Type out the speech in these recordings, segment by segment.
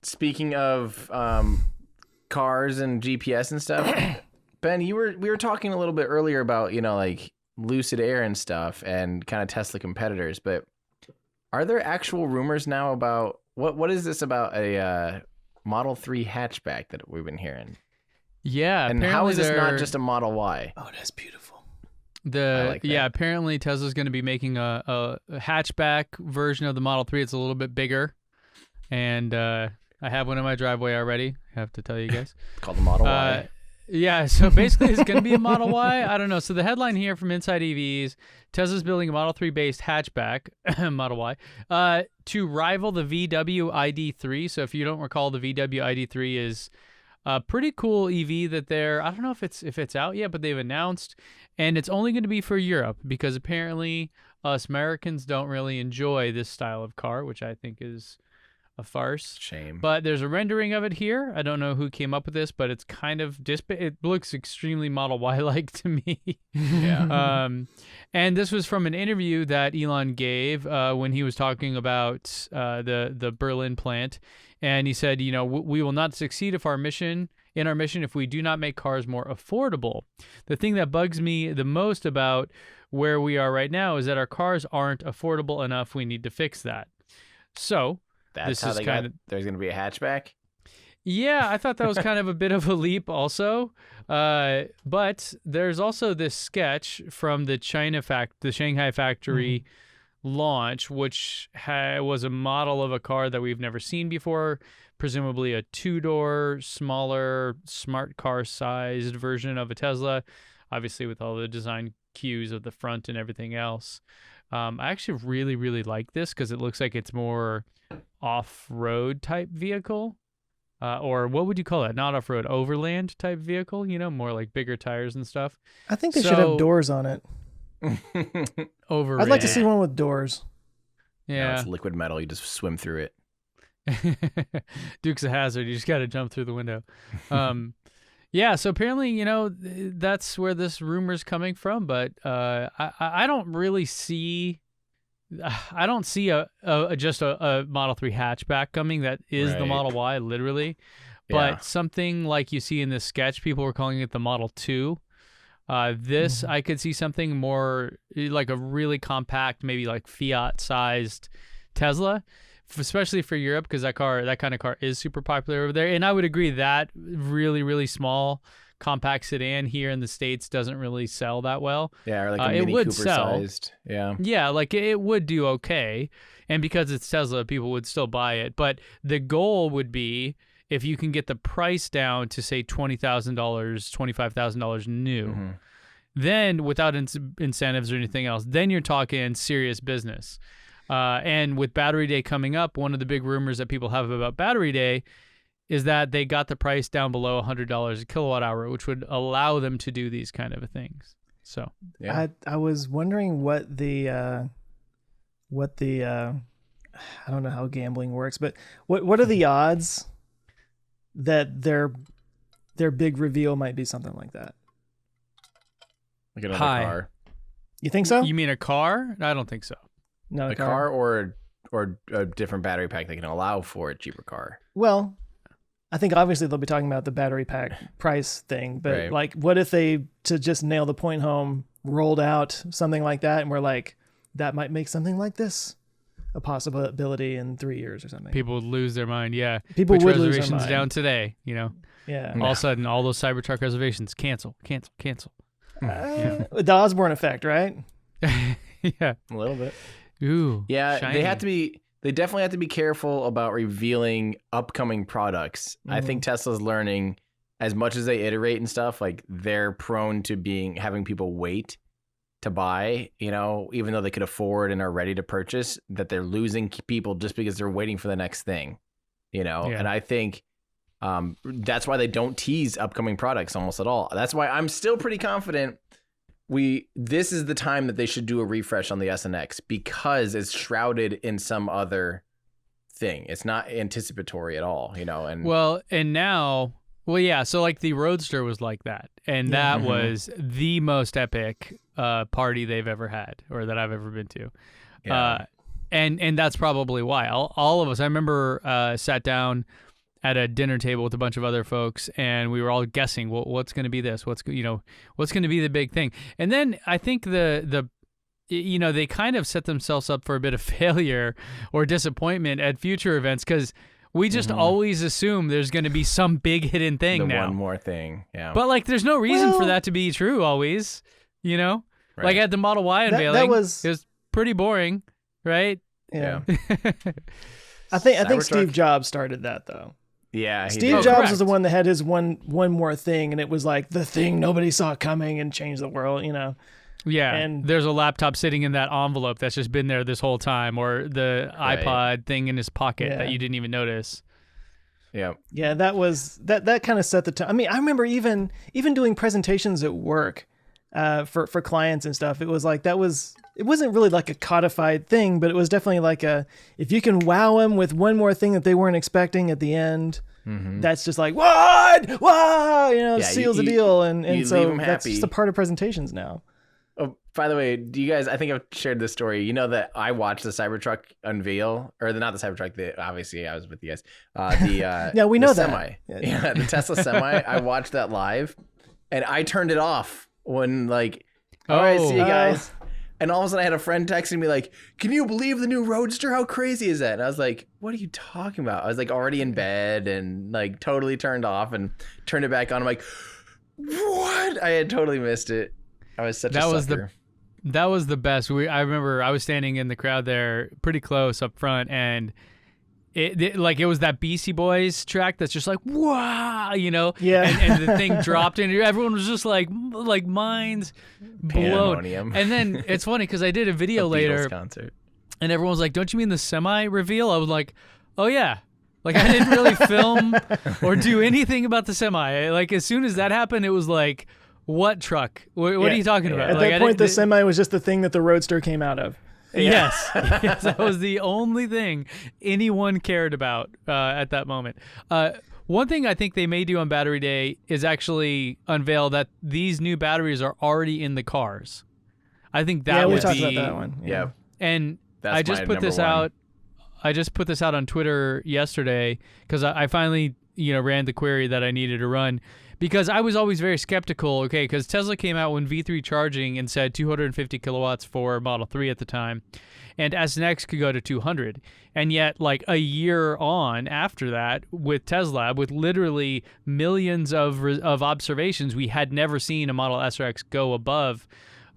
speaking of cars and GPS and stuff, Ben, we were talking a little bit earlier about, like Lucid Air and stuff and kind of Tesla competitors, but are there actual rumors now about what is this about a Model 3 hatchback that we've been hearing? Yeah, and how is this not just a Model Y? Oh, that's beautiful. Apparently Tesla's going to be making a hatchback version of the Model 3. It's a little bit bigger, and I have one in my driveway already. I have to tell you guys. It's called the Model Y. Yeah, so basically it's going to be a Model Y. I don't know. So the headline here from Inside EVs, Tesla's building a Model 3 based hatchback, Model Y, to rival the VW ID3. So if you don't recall, the VW ID3 is a pretty cool EV that I don't know if it's out yet, but they've announced, and it's only going to be for Europe because apparently us Americans don't really enjoy this style of car, which I think is a farce. Shame. But there's a rendering of it here. I don't know who came up with this, but it's kind of it looks extremely Model Y-like to me. Yeah. And this was from an interview that Elon gave when he was talking about the Berlin plant, and he said, we will not succeed in our mission if we do not make cars more affordable. The thing that bugs me the most about where we are right now is that our cars aren't affordable enough. We need to fix that. So. That's how there's going to be a hatchback? Yeah, I thought that was kind of a bit of a leap also. But there's also this sketch from the Shanghai factory launch, which was a model of a car that we've never seen before, presumably a two-door, smaller, smart car-sized version of a Tesla, obviously with all the design cues of the front and everything else. I actually really, really like this because it looks like it's more off-road type vehicle, or what would you call it? Not off-road, overland type vehicle, more like bigger tires and stuff. I think they should have doors on it. Overrated. I'd like to see one with doors. Yeah. No, it's liquid metal. You just swim through it. Dukes of Hazzard. You just got to jump through the window. Yeah, so apparently, that's where this rumor's coming from, but I don't really see... I don't see just a Model 3 hatchback coming that is the Model Y, literally. But something like you see in this sketch, people were calling it the Model 2. I could see something more like a really compact, maybe like Fiat-sized Tesla, especially for Europe, because that kind of car is super popular over there. And I would agree that really, really small compact sedan here in the States doesn't really sell that well. Yeah, or like a Mini Cooper sized. Yeah, like it would do okay. And because it's Tesla, people would still buy it. But the goal would be if you can get the price down to, say, $20,000, $25,000 new, then without incentives or anything else, then you're talking serious business. And with Battery Day coming up, one of the big rumors that people have about Battery Day is that they got the price down below $100 a kilowatt hour, which would allow them to do these kind of things. So yeah. I was wondering what the I don't know how gambling works, but what are the odds that their big reveal might be something like that? Like another car. You think so? You mean a car? I don't think so. No, a car or a different battery pack that can allow for a cheaper car. Well, I think obviously they'll be talking about the battery pack price thing, but like, what if they, to just nail the point home, rolled out something like that, and we're like, that might make something like this a possibility in 3 years or something. People would lose their mind. Yeah, people Put would lose their reservations mind. down today. Yeah. All of a sudden, all those Cybertruck reservations cancel. The Osborne effect, right? Yeah, a little bit. Ooh, yeah. shiny. They definitely have to be careful about revealing upcoming products. I think Tesla's learning, as much as they iterate and stuff, like they're prone to having people wait to buy, even though they could afford and are ready to purchase, that they're losing people just because they're waiting for the next thing, And I think that's why they don't tease upcoming products almost at all. That's why I'm still pretty confident this is the time that they should do a refresh on the S and X, because it's shrouded in some other thing. It's not anticipatory at all, so like the Roadster was like that, and that was the most epic party they've ever had, or that I've ever been to. And that's probably why all of us, I remember sat down at a dinner table with a bunch of other folks, and we were all guessing, well, what's going to be this? What's going to be the big thing? And then I think they kind of set themselves up for a bit of failure or disappointment at future events because we just always assume there's going to be some big hidden thing now. One more thing, yeah. But like, there's no reason for that to be true always, Right. Like at the Model Y unveiling, it was pretty boring, right? Yeah. I think Steve Jobs started that though. Yeah, Steve Jobs was the one that had his one more thing, and it was like the thing nobody saw coming and changed the world, Yeah, and there's a laptop sitting in that envelope that's just been there this whole time, or the iPod thing in his pocket that you didn't even notice. Yeah. Yeah, that kind of set the tone. I mean, I remember even doing presentations at work for clients and stuff. It was like it wasn't really like a codified thing, but it was definitely like if you can wow them with one more thing that they weren't expecting at the end, that's just like, what? Wow, seals the deal. And so that's just a part of presentations now. Oh, by the way, do you guys, I think I've shared this story. You know that I watched the Cybertruck unveil, or not the Cybertruck, obviously I was with you guys. Yeah, we know that. Semi. Yeah, the Tesla Semi. I watched that live, and I turned it off when all right, see you guys. And all of a sudden I had a friend texting me like, can you believe the new Roadster? How crazy is that? And I was like, what are you talking about? I was like already in bed and like totally turned off and turned it back on. I'm like, what? I had totally missed it. I was such a sucker. That was the best. I remember I was standing in the crowd there pretty close up front, and it was that Beastie Boys track that's just like, wow, Yeah. And the thing dropped and everyone was just like minds blown. And then it's funny because I did a video later concert. And everyone was like, don't you mean the Semi reveal? I was like, oh yeah. Like I didn't really film or do anything about the Semi. Like as soon as that happened, it was like, what truck? What are you talking about? At that point, the Semi was just the thing that the Roadster came out of. Yeah. Yes, that was the only thing anyone cared about at that moment. One thing I think they may do on Battery Day is actually unveil that these new batteries are already in the cars. I think that would be... Yeah, we talked about that one. Yeah. And I just put this out. I just put this out on Twitter yesterday because I finally, ran the query that I needed to run. Because I was always very skeptical, because Tesla came out when V3 charging and said 250 kilowatts for Model 3 at the time, and S and X could go to 200. And yet, like a year on after that, with Tesla, with literally millions of observations, we had never seen a Model S or X go above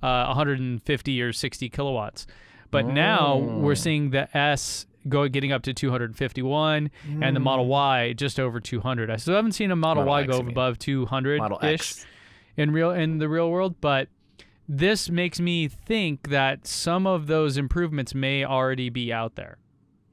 150 or 60 kilowatts. But now we're seeing the S getting up to 251 and the Model Y just over 200. I still haven't seen a Model Y go above 200-ish in the real world, but this makes me think that some of those improvements may already be out there.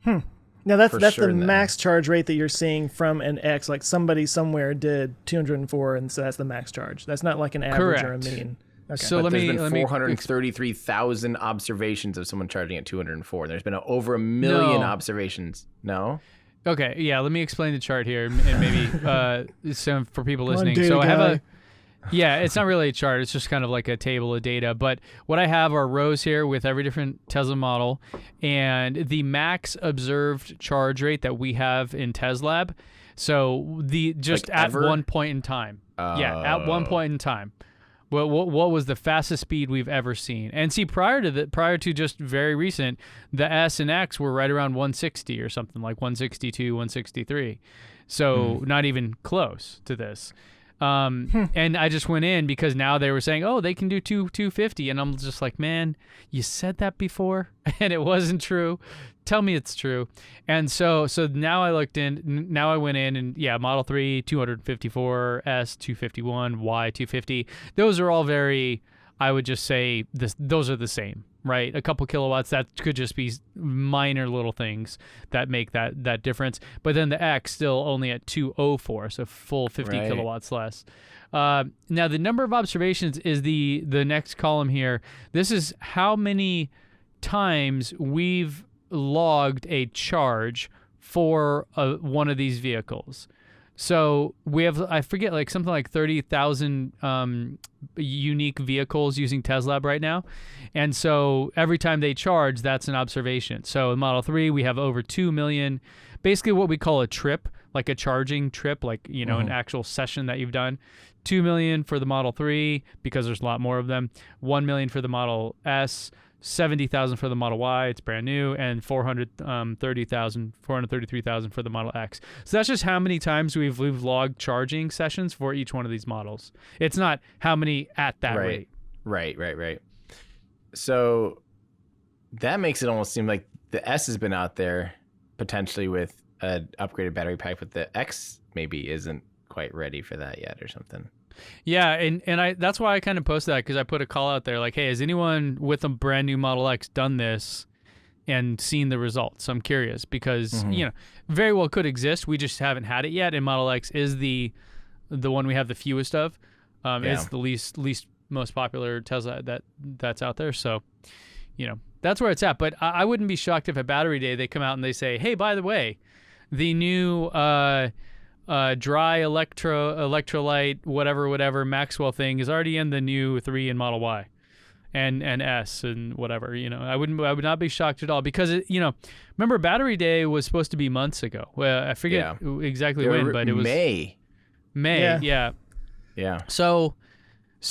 Now that's the max charge rate that you're seeing from an X. Like somebody somewhere did 204, and so that's the max charge. That's not like an average or a mean. Okay. So there's been 433,000 observations of someone charging at 204. There's been over 1 million observations. No? Okay, yeah, let me explain the chart here and maybe some for people listening. So I have it's not really a chart. It's just kind of like a table of data. But what I have are rows here with every different Tesla model and the max observed charge rate that we have in Teslab. So at one point in time. At one point in time. What was the fastest speed we've ever seen? And see, prior to just very recent, the S and X were right around 160 or something, like 162, 163. So not even close to this. And I just went in because now they were saying, oh, they can do 250. And I'm just like, man, you said that before and it wasn't true. Tell me it's true. And so now I went in and Model 3, 254, S, 251, Y, 250. Those are all very, I would just say those are the same, right? A couple kilowatts, that could just be minor little things that make that difference. But then the X still only at 204, so full 50 kilowatts less. Now the number of observations is the next column here. This is how many times we've logged a charge for one of these vehicles. So we have, I forget, like something like 30,000 unique vehicles using Teslab right now. And so every time they charge, that's an observation. So in Model 3, we have over 2 million, basically what we call a trip. like a charging trip, like, you know, an actual session that you've done. $2 million for the Model 3 because there's a lot more of them. $1 million for the Model S. 70,000 for the Model Y, it's brand new, and 433,000 for the Model X. So that's just how many times we've logged charging sessions for each one of these models. It's not how many at that rate. Right. So that makes it almost seem like the S has been out there potentially with an upgraded battery pack, but the X maybe isn't quite ready for that yet or something. Yeah, and that's why I kind of posted that, because I put a call out there like, hey, has anyone with a brand new Model X done this and seen the results? I'm curious because, you know, very well could exist. We just haven't had it yet, and Model X is the one we have the fewest of. It's the least most popular Tesla that's out there. So, you know, that's where it's at. But I wouldn't be shocked if at Battery Day they come out and they say, hey, by the way, the new dry electrolyte whatever Maxwell thing is already in the new 3 and Model Y and S and whatever. You know, I would not be shocked at all, because it, you know, remember Battery Day was supposed to be months ago. Well, I forget exactly when, but it was May. Yeah. So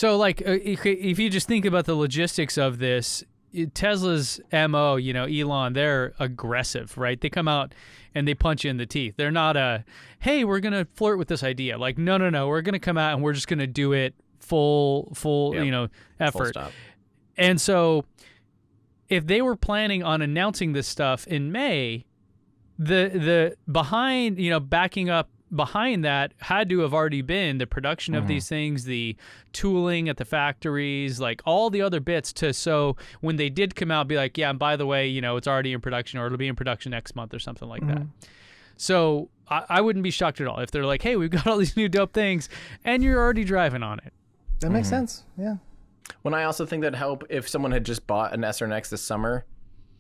like if you just think about the logistics of this, Tesla's MO, you know, Elon, they're aggressive, right? They come out and they punch you in the teeth. They're not hey, we're going to flirt with this idea. Like, no, we're going to come out and we're just going to do it full, you know, effort. Full stop. And so if they were planning on announcing this stuff in May, the behind, you know, backing up behind that had to have already been the production of these things, the tooling at the factories, like all the other bits so when they did come out, be like, yeah, and by the way, you know, it's already in production, or it'll be in production next month or something like that. So I wouldn't be shocked at all if they're like, hey, we've got all these new dope things and you're already driving on it. That makes sense. Yeah. When I also think that'd help if someone had just bought an S or an X this summer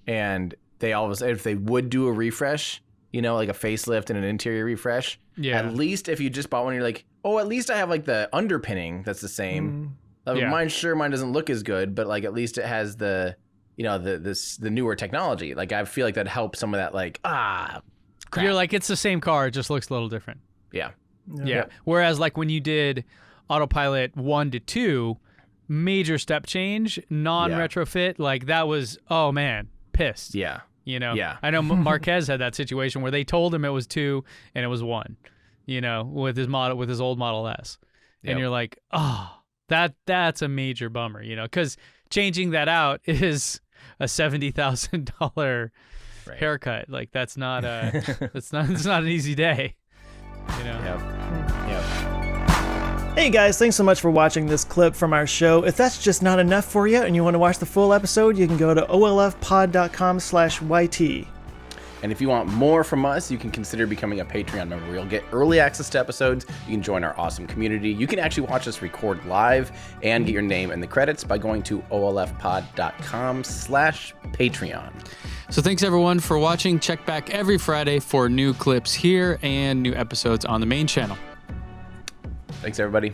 and they all of a sudden, if they would do a refresh, you know, like a facelift and an interior refresh. Yeah. At least if you just bought one, you're like, oh, at least I have like the underpinning that's the same. Mine doesn't look as good, but like at least it has the, you know, the newer technology. Like I feel like that helps some of that, like, crap. You're like, it's the same car, it just looks a little different. Yeah. Whereas like when you did Autopilot 1 to 2, major step change, non-retrofit, like that was, oh man, pissed. Yeah. You know, I know Marquez had that situation where they told him it was 2 and it was 1, you know, with his old Model S. And you're like, oh, that's a major bummer, you know, because changing that out is a $70,000 haircut. Like that's not it's not an easy day, you know. Yep. Hey guys, thanks so much for watching this clip from our show. If that's just not enough for you and you want to watch the full episode, you can go to olfpod.com/YT. And if you want more from us, you can consider becoming a Patreon member. You'll get early access to episodes. You can join our awesome community. You can actually watch us record live and get your name in the credits by going to olfpod.com/Patreon. So thanks everyone for watching. Check back every Friday for new clips here and new episodes on the main channel. Thanks, everybody.